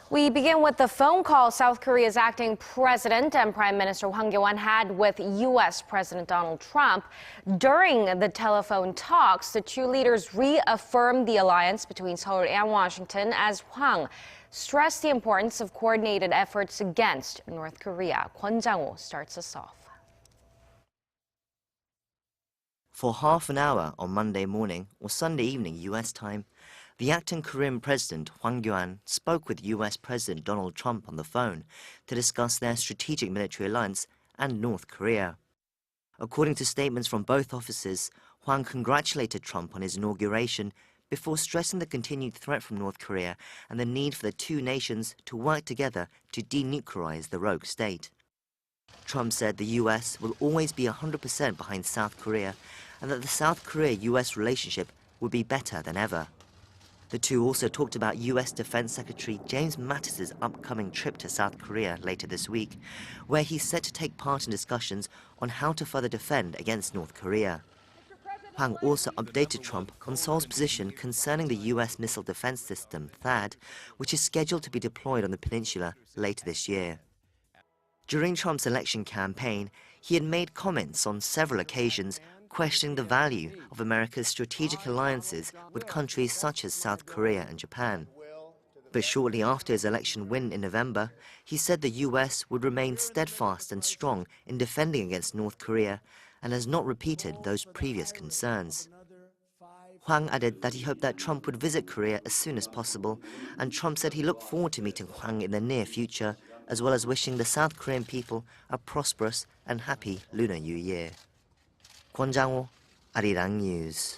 We begin with the phone call South Korea's acting president and Prime Minister Hwang Kyo-ahn had with U.S. President Donald Trump. During the telephone talks, the two leaders reaffirmed the alliance between Seoul and Washington as Hwang stressed the importance of coordinated efforts against North Korea. Kwon Jang-ho starts us off. For half an hour on Monday morning or Sunday evening U.S. time, the acting Korean President Hwang Kyo-ahn spoke with U.S. President Donald Trump on the phone to discuss their strategic military alliance and North Korea. According to statements from both offices, Hwang congratulated Trump on his inauguration before stressing the continued threat from North Korea and the need for the two nations to work together to denuclearize the rogue state. Trump said the U.S. will always be 100% behind South Korea and that the South Korea-U.S. relationship would be better than ever. The two also talked about U.S. Defense Secretary James Mattis's upcoming trip to South Korea later this week, where he's set to take part in discussions on how to further defend against North Korea. Hwang also updated Trump on Seoul's position concerning the U.S. missile defense system, THAAD, which is scheduled to be deployed on the peninsula later this year. During Trump's election campaign, he had made comments on several occasions questioning the value of America's strategic alliances with countries such as South Korea and Japan. But shortly after his election win in November, he said the U.S. would remain steadfast and strong in defending against North Korea and has not repeated those previous concerns. Hwang added that he hoped that Trump would visit Korea as soon as possible, and Trump said he looked forward to meeting Hwang in the near future, as well as wishing the South Korean people a prosperous and happy Lunar New Year. Kwon Jang-ho, Arirang News.